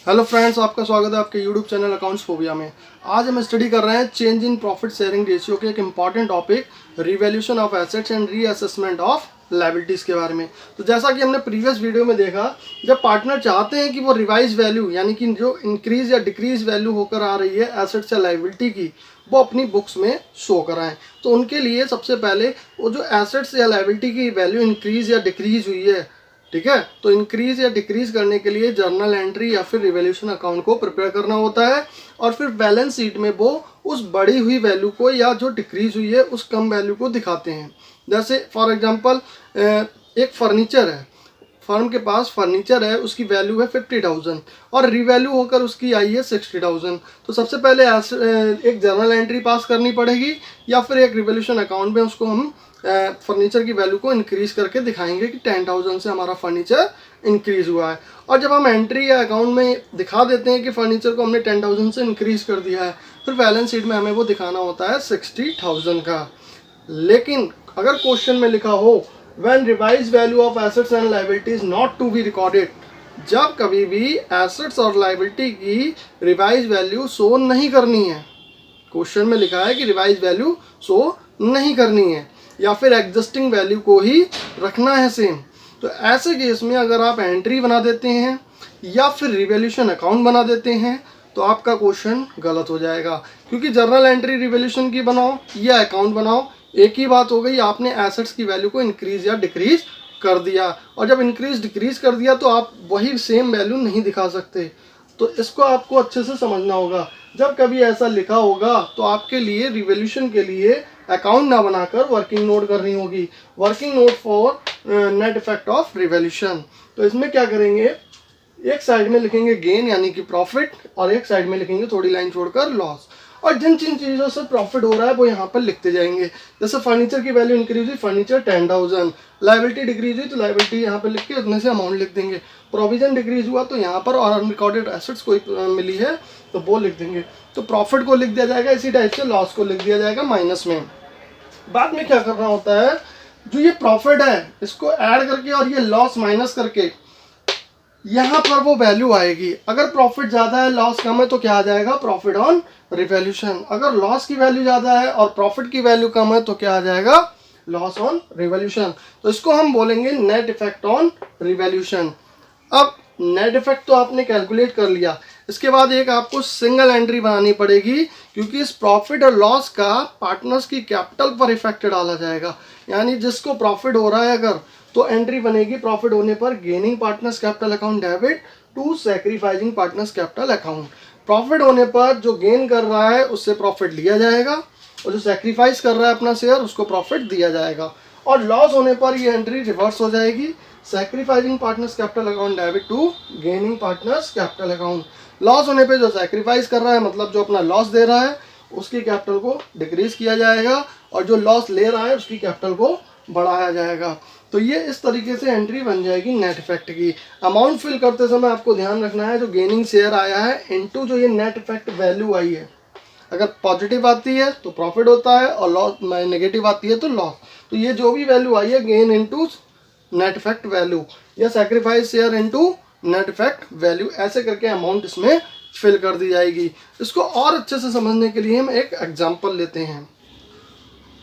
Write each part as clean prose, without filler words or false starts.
Hello friends, आपका स्वागत है आपके यूट्यूब चैनल अकाउंट्स फोबिया में। आज हम स्टडी कर रहे हैं change in profit sharing ratio के एक important topic revaluation of assets and reassessment of liabilities के बारे में। तो जैसा कि हमने प्रीवियस वीडियो में देखा, जब पार्टनर चाहते हैं कि वो रिवाइज वैल्यू यानी कि जो इंक्रीज या डिक्रीज वैल्यू होकर आ रही है एसेट्स या लायबिलिटी की, वो अपनी बुक्स में शो कराएं। तो उनके लिए सबसे पहले वो जो एसेट्स या लायबिलिटी की वैल्यू इंक्रीज या डिक्रीज हुई है, ठीक है, तो इंक्रीज या डिक्रीज करने के लिए जर्नल एंट्री या फिर रिवैल्यूएशन अकाउंट को प्रिपेयर करना होता है और फिर बैलेंस शीट में वो उस बढ़ी हुई वैल्यू को या जो डिक्रीज हुई है उस कम वैल्यू को दिखाते हैं। जैसे फॉर एग्जांपल एक फर्नीचर है, फर्म के पास फर्नीचर है, उसकी वैल्यू है 50,000 और रिवैल्यू होकर उसकी आई है 60,000। तो सबसे पहले एक जर्नल एंट्री पास करनी पड़ेगी या फिर एक रिवैल्यूएशन अकाउंट में उसको हम फर्नीचर की वैल्यू को इंक्रीज करके दिखाएंगे कि 10,000 से हमारा फर्नीचर इंक्रीज हुआ है। और जब हम एंट्री या अकाउंट में दिखा देते हैं कि फर्नीचर को हमने 10,000 से इंक्रीज कर दिया है, फिर बैलेंस शीट में हमें वो दिखाना होता है 60,000 का। लेकिन अगर क्वेश्चन में लिखा हो when revise value of assets and liabilities not to be recorded, जब कभी भी एसेट्स और लायबिलिटी की रिवाइज वैल्यू शो नहीं करनी है, क्वेश्चन में लिखा है कि रिवाइज वैल्यू शो नहीं करनी है या फिर एग्जिस्टिंग वैल्यू को ही रखना है सेम, तो ऐसे केस में अगर आप एंट्री बना देते हैं या फिर रिवैल्यूएशन अकाउंट बना देते हैं तो आपका क्वेश्चन गलत हो जाएगा। क्योंकि जर्नल एंट्री रिवैल्यूएशन की बनाओ या अकाउंट बनाओ, एक ही बात हो गई, आपने एसेट्स की वैल्यू को इंक्रीज या डिक्रीज कर दिया और जब इंक्रीज डिक्रीज कर दिया तो आप वही सेम वैल्यू नहीं दिखा सकते। तो इसको आपको अच्छे से समझना होगा। जब कभी ऐसा लिखा होगा तो आपके लिए रिवैल्यूएशन के लिए अकाउंट ना बनाकर वर्किंग नोट करनी होगी, working note for net effect of revaluation. तो इसमें क्या करेंगे, एक साइड में लिखेंगे गेन यानी कि प्रॉफिट और एक साइड में लिखेंगे थोड़ी लाइन छोड़कर लॉस, और जिन जिन चीज़ों से प्रॉफिट हो रहा है वो यहाँ पर लिखते जाएंगे। जैसे फर्नीचर की वैल्यू इंक्रीज हुई, फर्नीचर 10,000, लायबिलिटी डिक्रीज हुई तो लायबिलिटी यहाँ पर लिख के उतने से अमाउंट लिख देंगे, प्रोविजन डिक्रीज हुआ तो यहाँ पर और अनरिकॉर्डेड एसेट्स कोई मिली है तो वो लिख देंगे। तो प्रॉफिट को लिख दिया जाएगा, इसी टाइप से लॉस को लिख दिया जाएगा माइनस में। बाद में क्या करना होता है, जो ये प्रॉफिट है इसको ऐड करके और ये लॉस माइनस करके यहाँ पर वो वैल्यू आएगी। अगर प्रॉफिट ज़्यादा है लॉस कम है तो क्या आ जाएगा, प्रॉफिट ऑन रिवैल्यूएशन। अगर लॉस की वैल्यू ज़्यादा है और प्रॉफिट की वैल्यू कम है तो क्या आ जाएगा, लॉस ऑन रिवैल्यूएशन। तो इसको हम बोलेंगे नेट इफेक्ट ऑन रिवैल्यूएशन। अब नेट इफेक्ट तो आपने कैलकुलेट कर लिया, इसके बाद एक आपको सिंगल एंट्री बनानी पड़ेगी क्योंकि इस प्रॉफिट और लॉस का पार्टनर्स की कैपिटल पर इफेक्ट डाला जाएगा। यानी जिसको प्रॉफिट हो रहा है अगर, तो एंट्री बनेगी प्रॉफिट होने पर gaining partners capital account debit to sacrificing partners capital account. Profit होने पर जो गेन कर रहा है उससे प्रॉफिट लिया जाएगा और जो सैक्रिफाइस कर रहा है अपना शेयर उसको प्रॉफिट दिया जाएगा। और लॉस होने पर ये एंट्री रिवर्स हो जाएगी, sacrificing partners capital account debit to gaining partners capital account. Loss होने पे जो सैक्रिफाइस कर रहा है मतलब जो अपना लॉस दे रहा है उसकी कैपिटल को डिक्रीज किया जाएगा और जो लॉस ले रहा है उसकी कैपिटल को बढ़ाया जाएगा। तो ये इस तरीके से एंट्री बन जाएगी नेट इफेक्ट की। अमाउंट फिल करते समय आपको ध्यान रखना है जो गेनिंग शेयर आया है इनटू जो ये नेट इफेक्ट वैल्यू आई है, अगर पॉजिटिव आती है तो प्रॉफिट होता है और लॉस नेगेटिव आती है तो लॉस। तो ये जो भी वैल्यू आई है gain into net effect value या sacrifice share into net effect value, ऐसे करके अमाउंट इसमें फिल कर दी जाएगी। इसको और अच्छे से समझने के लिए हम एक एग्जांपल लेते हैं।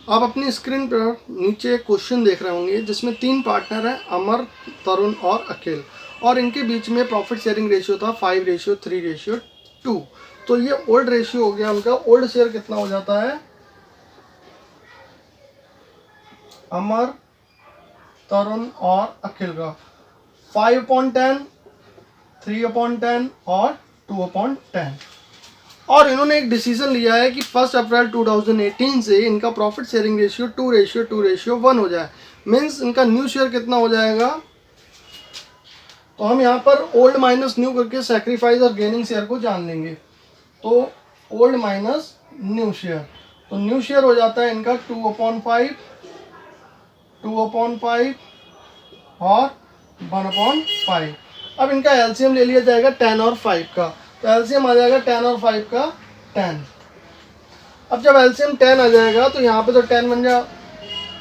आप अपनी स्क्रीन पर नीचे एक क्वेश्चन देख रहे होंगे जिसमें 3 पार्टनर हैं, अमर, तरुण और अखिल, और इनके बीच में प्रॉफिट शेयरिंग रेशियो था 5:3:2। तो ये ओल्ड रेशियो हो गया उनका। ओल्ड शेयर कितना हो जाता है, अमर, तरुण और अखिल का 5/10, 3/10 और 2/10। और इन्होंने एक डिसीजन लिया है कि 1 अप्रैल 2018 से इनका प्रॉफिट शेयरिंग रेशियो 2:2:1 हो जाए। मीन्स इनका न्यू शेयर कितना हो जाएगा, तो हम यहाँ पर ओल्ड माइनस न्यू करके सैक्रिफाइस और गेनिंग शेयर को जान लेंगे। तो ओल्ड माइनस न्यू शेयर, तो न्यू शेयर हो जाता है इनका 2/5, 2/5 और 1/5। अब इनका एलसीएम ले लिया जाएगा 10 और 5 का, तो एलसीएम आ जाएगा 10 और 5 का 10। अब जब एलसीएम 10 आ जाएगा तो यहाँ पे तो 10 बन जा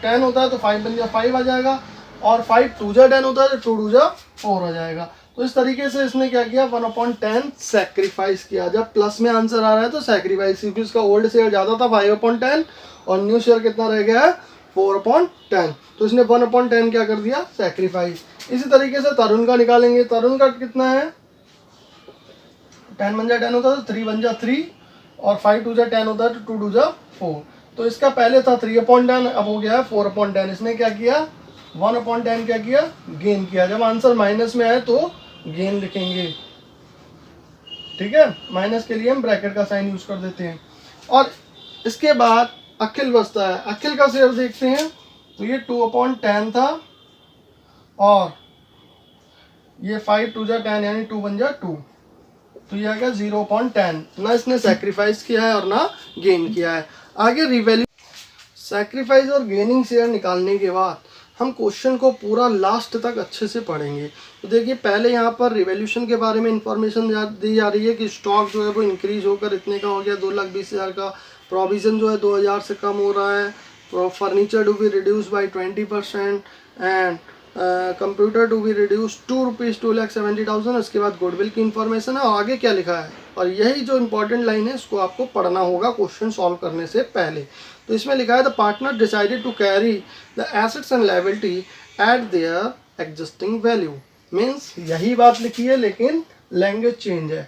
10 होता है तो 5 बन जा 5 आ जाएगा, और 5 2 जा 10 होता है तो 2 2 जा 4 हो जाएगा। तो इस तरीके से इसने क्या किया, 1/10 सेक्रीफाइस किया। जब प्लस में आंसर आ रहा है तो सेक्रीफाइस, क्योंकि उसका ओल्ड शेयर ज़्यादा था 5/10 और न्यू शेयर कितना रह गया है 4/10, तो इसने 1/10 क्या कर दिया, सेक्रीफाइस। इसी तरीके से तरुण का निकालेंगे। तरुण का कितना है, 10 बन जा 10 होता है तो 3 बन जा 3 और 5 2 जा 10 होता है तो 2 2 जा 4। तो इसका पहले था 3/10, अब हो गया है 4/10। इसने क्या किया, 1/10 क्या किया, गेन किया। जब आंसर माइनस में आए तो गेन लिखेंगे, ठीक है। माइनस के लिए हम ब्रैकेट का साइन यूज कर देते हैं। और इसके बाद अखिल बचता है। अखिल का शेयर देखते हैं तो ये 2/10 था और ये 5 2 जा 10 यानी 2 बन जा 2, तो ये आ गया 0/10। ना इसने सेक्रीफाइस किया है और ना गेन किया है। आगे रिवैल्यू, सेक्रीफाइस और गेनिंग शेयर निकालने के बाद हम क्वेश्चन को पूरा लास्ट तक अच्छे से पढ़ेंगे। तो देखिए पहले यहाँ पर रिवैल्यूशन के बारे में इंफॉर्मेशन दी जा रही है कि स्टॉक जो है वो इंक्रीज होकर इतने का हो गया 2,20,000 का। प्रोविजन जो है 2,000 से कम हो रहा है। Furniture to be reduce by 20% and computer to be reduce ₹2 2,70,000। उसके बाद गुडविल की इंफॉर्मेशन है और आगे क्या लिखा है, और यही जो इंपॉर्टेंट लाइन है इसको आपको पढ़ना होगा क्वेश्चन सॉल्व करने से पहले। तो इसमें लिखा है the partner decided to carry the assets and liability at their existing value. Means यही बात लिखी है लेकिन लैंग्वेज चेंज है।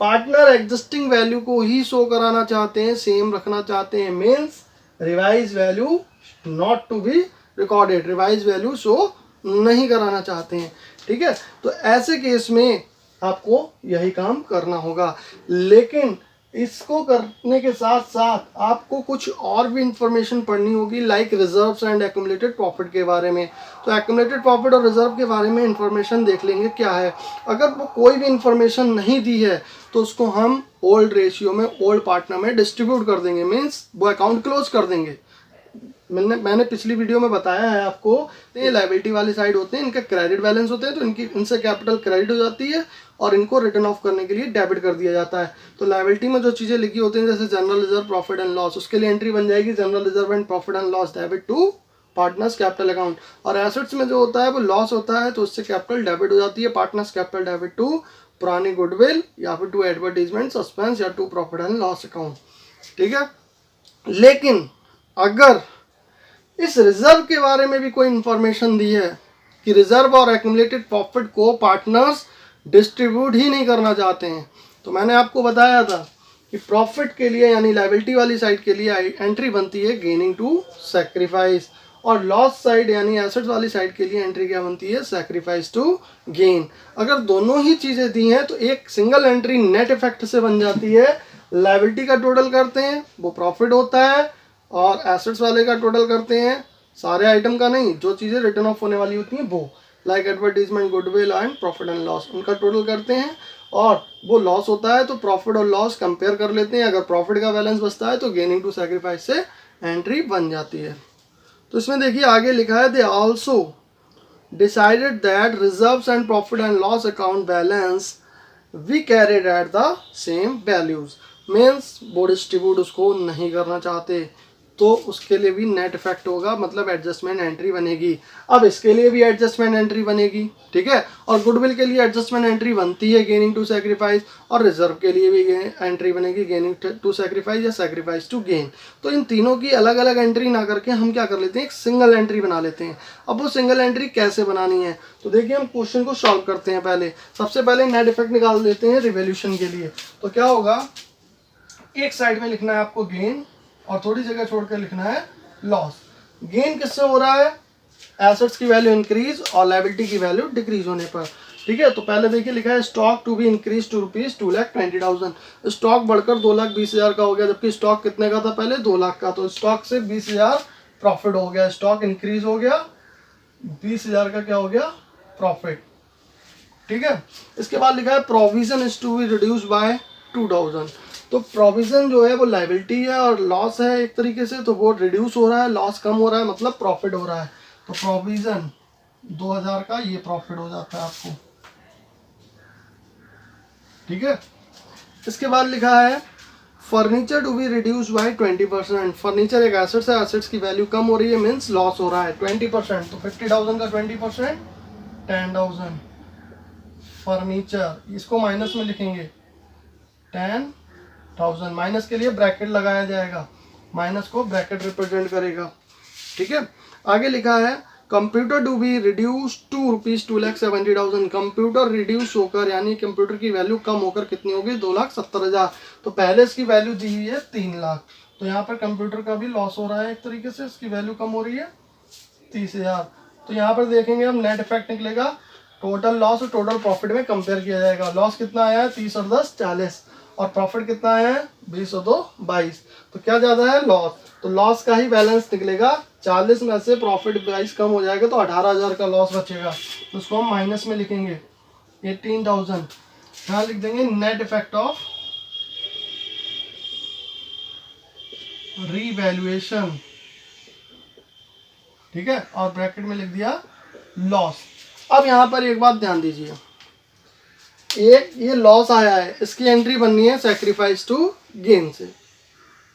पार्टनर एग्जिस्टिंग वैल्यू को ही शो कराना चाहते हैं, सेम रखना चाहते हैं। Means revise value not to be recorded, revise value show नहीं कराना चाहते हैं, ठीक है। तो ऐसे केस में आपको यही काम करना होगा। लेकिन इसको करने के साथ साथ आपको कुछ और भी इंफॉर्मेशन पढ़नी होगी, like reserves and accumulated profit के बारे में। तो एक्यूमुलेटेड प्रॉफिट और रिजर्व के बारे में इंफॉर्मेशन देख लेंगे क्या है। अगर वो कोई भी इंफॉर्मेशन नहीं दी है तो उसको हम ओल्ड रेशियो में, ओल्ड पार्टनर में डिस्ट्रीब्यूट कर देंगे। मीन्स वो अकाउंट क्लोज कर देंगे। मैंने पिछली वीडियो में बताया है आपको, ये लायबिलिटी वाली साइड होते हैं, इनके क्रेडिट बैलेंस होते हैं, तो इनसे कैपिटल क्रेडिट हो जाती है और इनको रिटर्न ऑफ करने के लिए डेबिट कर दिया जाता है। तो लायबिलिटी में जो चीज़ें लिखी होती हैं जैसे general reserve, profit and loss, उसके लिए एंट्री बन जाएगी general reserve and profit and loss debit to partners capital account. और एसेट्स में जो होता है वो लॉस होता है तो उससे कैपिटल डेबिट हो जाती है, पार्टनर्स कैपिटल डेबिट टू पुरानी गुडविल या फिर टू एडवर्टीजमेंट सस्पेंस या to profit and loss account, ठीक है। लेकिन अगर इस रिजर्व के बारे में भी कोई इंफॉर्मेशन दी है कि रिजर्व और एक्यूमुलेटेड प्रॉफिट को पार्टनर्स डिस्ट्रीब्यूट ही नहीं करना चाहते हैं, तो मैंने आपको बताया था कि प्रॉफिट के लिए यानी लायबिलिटी वाली साइड के लिए एंट्री बनती है गेनिंग टू सेक्रीफाइस, और लॉस साइड यानी एसेट्स वाली साइड के लिए एंट्री क्या बनती है, सेक्रीफाइस टू गेन। अगर दोनों ही चीज़ें दी हैं तो एक सिंगल एंट्री नेट इफेक्ट से बन जाती है। लायबिलिटी का टोटल करते हैं वो प्रॉफिट होता है और एसेट्स वाले का टोटल करते हैं, सारे आइटम का नहीं, जो चीज़ें रिटर्न ऑफ होने वाली होती हैं वो, like advertisement, goodwill and profit and loss, उनका टोटल करते हैं। और वो लॉस होता है तो प्रॉफिट और लॉस कंपेयर कर लेते हैं। अगर प्रॉफिट का बैलेंस बचता है तो गेनिंग टू सेक्रीफाइस से एंट्री बन जाती है। तो इसमें देखिए आगे लिखा है they also decided that reserves and profit and loss account balance we carried at the same values. Means वो डिस्ट्रीब्यूट उसको नहीं करना चाहते तो उसके लिए भी नेट इफेक्ट होगा, मतलब एडजस्टमेंट एंट्री बनेगी। अब इसके लिए भी एडजस्टमेंट एंट्री बनेगी, ठीक है। और गुडविल के लिए एडजस्टमेंट एंट्री बनती है गेनिंग टू सेक्रीफाइस, और रिजर्व के लिए भी एंट्री बनेगी गेनिंग टू सेक्रीफाइस या सेक्रीफाइस टू गेन। तो इन तीनों की अलग अलग एंट्री ना करके हम क्या कर लेते हैं, एक सिंगल एंट्री बना लेते हैं। अब वो सिंगल एंट्री कैसे बनानी है, तो देखिए हम क्वेश्चन को सॉल्व करते हैं। पहले सबसे पहले नेट इफेक्ट निकाल देते हैं रिवॉल्यूशन के लिए। तो क्या होगा, एक साइड में लिखना है आपको गेन और थोड़ी जगह छोड़कर लिखना है लॉस। गेन किससे हो रहा है, एसेट्स की वैल्यू इंक्रीज और लायबिलिटी की वैल्यू डिक्रीज होने पर, ठीक है। तो पहले देखिए लिखा है stock to be increase to ₹2,20,000। Stock बढ़कर 2,20,000 का हो गया, जबकि स्टॉक कितने का था पहले, 2 लाख का। तो स्टॉक से 20,000 प्रॉफिट हो गया, स्टॉक इंक्रीज हो गया, 20,000 का क्या हो गया प्रॉफिट, ठीक है। इसके बाद लिखा है provision is to be reduce by 2,000। तो प्रोविजन जो है वो लायबिलिटी है और लॉस है एक तरीके से, तो वो रिड्यूस हो रहा है, लॉस कम हो रहा है, मतलब प्रॉफिट हो रहा है। तो प्रोविजन 2,000 का ये प्रॉफिट हो जाता है आपको, ठीक है। इसके बाद लिखा है furniture to be reduce by 20%। Furniture एक एसेट्स है, एसेट्स की वैल्यू कम हो रही है, मीन्स लॉस हो रहा है 20%। तो 50,000 का 20% 10,000, फर्नीचर, इसको माइनस में लिखेंगे 10,000। माइनस के लिए ब्रैकेट लगाया जाएगा, माइनस को ब्रैकेट रिप्रेजेंट करेगा। ठीक है, आगे लिखा है computer to be reduce to rupees 2,70,000। Computer reduce होकर यानी कंप्यूटर की वैल्यू कम होकर कितनी होगी 2,70,000। तो पहले इसकी वैल्यू दी हुई है 3 लाख, तो यहाँ पर कंप्यूटर का भी लॉस हो रहा है एक तरीके से, इसकी वैल्यू कम हो रही है 30,000। तो यहाँ पर देखेंगे हम नेट इफेक्ट निकलेगा, टोटल लॉस और टोटल प्रॉफिट में कंपेयर किया जाएगा। लॉस कितना आया है 30 और 10 40, और प्रॉफिट कितना आया है 20 और 2 22। तो क्या ज़्यादा है लॉस, तो लॉस का ही बैलेंस निकलेगा। 40 में से प्रॉफिट 22 कम हो जाएगा तो 18,000 का लॉस बचेगा, तो उसको हम माइनस में लिखेंगे 18,000। यहाँ लिख देंगे नेट इफेक्ट ऑफ रीवैल्यूएशन। ठीक है, और ब्रैकेट में लिख दिया लॉस। अब यहाँ पर एक बात ध्यान दीजिए, एक ये लॉस आया है, इसकी एंट्री बननी है सैक्रिफाइस टू गेन से।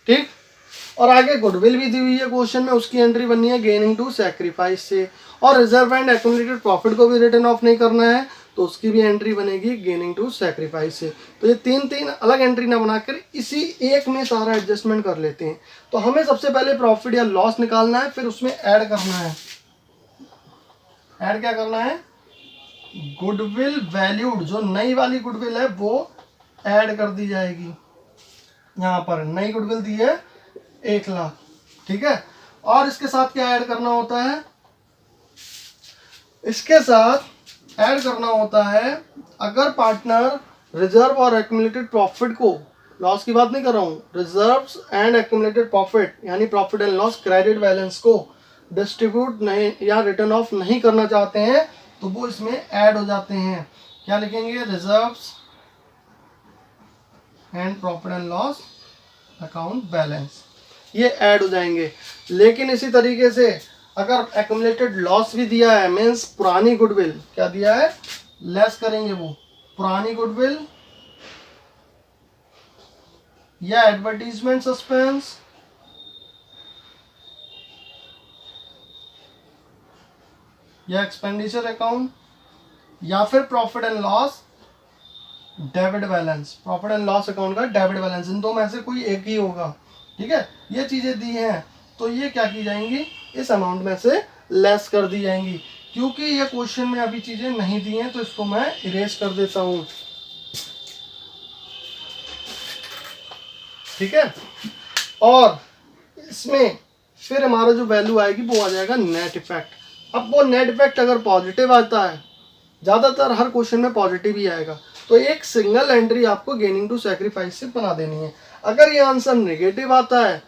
ठीक, और आगे गुडविल भी दी हुई है क्वेश्चन में, उसकी एंट्री बननी है गेनिंग टू सैक्रिफाइस से। और रिजर्व एंड एक्यूमुलेटेड प्रॉफिट को भी रिटर्न ऑफ नहीं करना है, तो उसकी भी एंट्री बनेगी गेनिंग टू सैक्रिफाइस से। तो ये तीन अलग एंट्री ना बनाकर इसी एक में सारा एडजस्टमेंट कर लेते हैं। तो हमें सबसे पहले प्रॉफिट या लॉस निकालना है, फिर उसमें ऐड करना है। ऐड क्या करना है, गुडविल वैल्यूड, जो नई वाली गुडविल है वो ऐड कर दी जाएगी। यहाँ पर नई गुडविल दी है 1 लाख। ठीक है, और इसके साथ क्या ऐड करना होता है, इसके साथ ऐड करना होता है अगर पार्टनर रिजर्व और एक्यूमुलेटेड प्रॉफिट को, लॉस की बात नहीं कर रहा हूँ, रिजर्व्स एंड एक्यूमुलेटेड प्रॉफिट यानी profit and loss credit balance को डिस्ट्रीब्यूट नहीं या रिटर्न ऑफ नहीं करना चाहते हैं, तो वो इसमें ऐड हो जाते हैं। क्या लिखेंगे, reserves and profit and loss account balance, ये ऐड हो जाएंगे। लेकिन इसी तरीके से अगर एक्यूमुलेटेड लॉस भी दिया है, मीन्स पुरानी गुडविल क्या दिया है, लेस करेंगे वो पुरानी गुडविल या एडवर्टीजमेंट सस्पेंस या एक्सपेंडिचर अकाउंट या फिर profit and loss debit balance, profit and loss account का डेबिट बैलेंस, इन दो में से कोई एक ही होगा। ठीक है, ये चीजें दी हैं तो ये क्या की जाएंगी, इस अमाउंट में से लेस कर दी जाएंगी। क्योंकि ये क्वेश्चन में अभी चीजें नहीं दी हैं तो इसको मैं इरेज कर देता हूं। ठीक है, और इसमें फिर हमारा जो वैल्यू आएगी वो आ जाएगा नेट इफेक्ट। अब वो नेट इफेक्ट अगर पॉजिटिव आता है, ज़्यादातर हर क्वेश्चन में पॉजिटिव ही आएगा, तो एक सिंगल एंट्री आपको गेनिंग टू सैक्रिफाइस से बना देनी है। अगर ये आंसर नेगेटिव आता है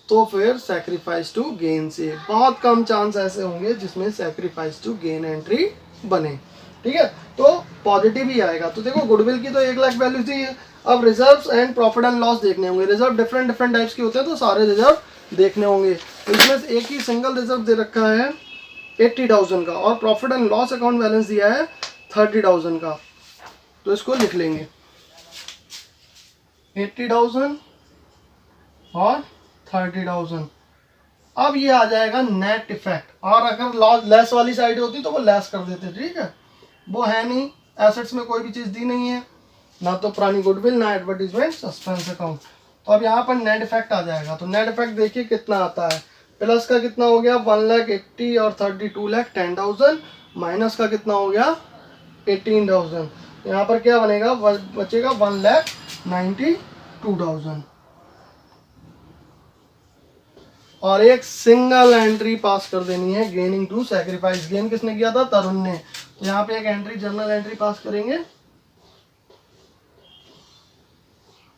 तो फिर सैक्रिफाइस टू गेन से। बहुत कम चांस ऐसे होंगे जिसमें सैक्रिफाइस टू गेन एंट्री बने। ठीक है, तो पॉजिटिव ही आएगा। तो देखो गुडविल की तो 1 लाख वैल्यू थी, अब reserves and profit and loss देखने होंगे। रिजर्व डिफरेंट टाइप्स के होते हैं, तो सारे रिजर्व देखने होंगे। तो इसमें से एक ही सिंगल रिजर्व दे रखा है 80,000 का, और profit and loss account balance दिया है 30,000 का। तो इसको लिख लेंगे 80,000 और 30,000। अब ये आ जाएगा नेट इफेक्ट, और अगर लॉस लेस वाली साइड होती तो वो लेस कर देते। ठीक है, वो है नहीं, एसेट्स में कोई भी चीज़ दी नहीं है, ना तो पुरानी गुडविल ना एडवर्टीजमेंट सस्पेंस अकाउंट। तो अब यहाँ पर नेट इफेक्ट आ जाएगा। तो नेट इफेक्ट देखिए कितना आता है, प्लस का कितना हो गया 1,80,000 और 32,10,000, माइनस का कितना हो गया 18,000। यहाँ पर क्या बनेगा, बचेगा 1,92,000। और एक सिंगल एंट्री पास कर देनी है गेनिंग टू सैक्रिफाइस। गेन किसने किया था, तरुण ने। तो यहाँ पे एक एंट्री जर्नल एंट्री पास करेंगे।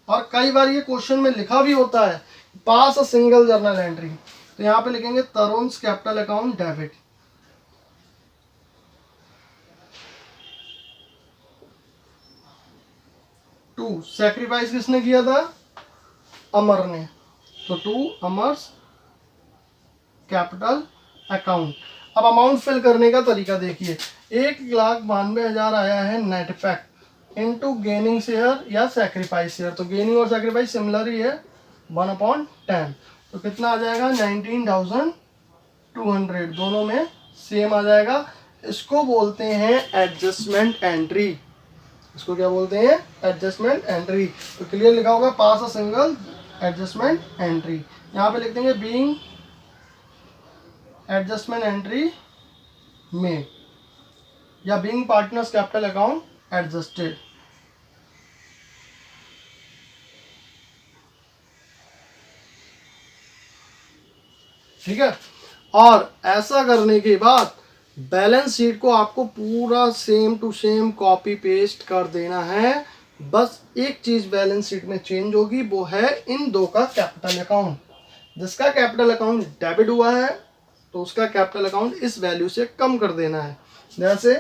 और कई बार ये क्वेश्चन में लिखा भी होता है pass a single journal entry, तो यहाँ पे लिखेंगे Tarun's capital account debit. To sacrifice किसने किया था, अमर ने, तो टू अमर्स कैपिटल अकाउंट। अब अमाउंट फिल करने का तरीका देखिए, 1,92,000 आया है net effect into gaining share या सैक्रिफाइस शेयर। तो गेनिंग और सैक्रिफाइस सिमिलर ही है, 1/10। तो कितना आ जाएगा 19,200, दोनों में सेम आ जाएगा। इसको बोलते हैं एडजस्टमेंट एंट्री। इसको क्या बोलते हैं, एडजस्टमेंट एंट्री। तो क्लियर लिखा होगा, पास अ सिंगल एडजस्टमेंट एंट्री। यहाँ पे लिख देंगे बीइंग एडजस्टमेंट एंट्री में, या being partners capital account adjusted. ठीक है। और ऐसा करने के बाद बैलेंस शीट को आपको पूरा same to same copy paste कर देना है। बस एक चीज बैलेंस शीट में चेंज होगी, वो है इन दो का कैपिटल अकाउंट। जिसका कैपिटल अकाउंट डेबिट हुआ है तो उसका कैपिटल अकाउंट इस वैल्यू से कम कर देना है। जैसे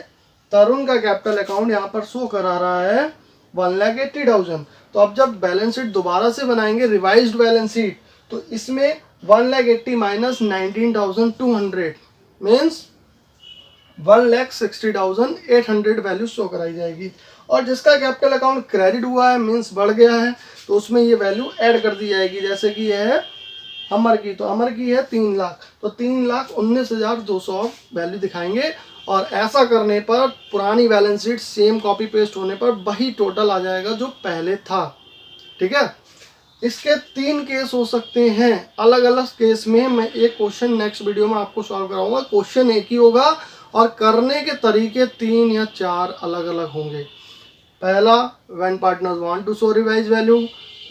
तरुण का कैपिटल अकाउंट यहाँ पर शो करा रहा है 1,80,000। तो अब जब बैलेंस शीट दोबारा से बनाएंगे रिवाइज्ड बैलेंस शीट, तो इसमें 1,80,000 माइनस 19,200 मीन्स 1,60,800 वैल्यू शो कराई जाएगी। और जिसका कैपिटल अकाउंट क्रेडिट हुआ है मीन्स बढ़ गया है, तो उसमें ये वैल्यू ऐड कर दी जाएगी। जैसे कि यह है अमर की, तो अमर की है 3 लाख, तो 3,19,200 वैल्यू दिखाएंगे। और ऐसा करने पर पुरानी balance sheet same copy paste होने पर वही टोटल आ जाएगा जो पहले था। ठीक है। इसके 3 केस हो सकते हैं। अलग अलग केस में मैं एक क्वेश्चन नेक्स्ट वीडियो में आपको सॉल्व कराऊंगा। क्वेश्चन एक ही होगा और करने के तरीके 3 या 4 अलग अलग होंगे। पहला, when partners want to show revise value,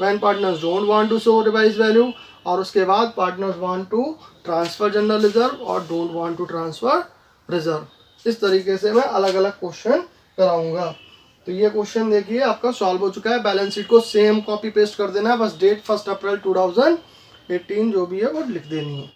when partners don't want to show revise value, और उसके बाद partners want to transfer general reserve और don't want to transfer reserve. इस तरीके से मैं अलग अलग क्वेश्चन कराऊंगा। तो ये क्वेश्चन देखिए आपका सॉल्व हो चुका है। बैलेंस शीट को सेम कॉपी पेस्ट कर देना है, बस डेट 1 अप्रैल 2018 जो भी है वो लिख देनी है।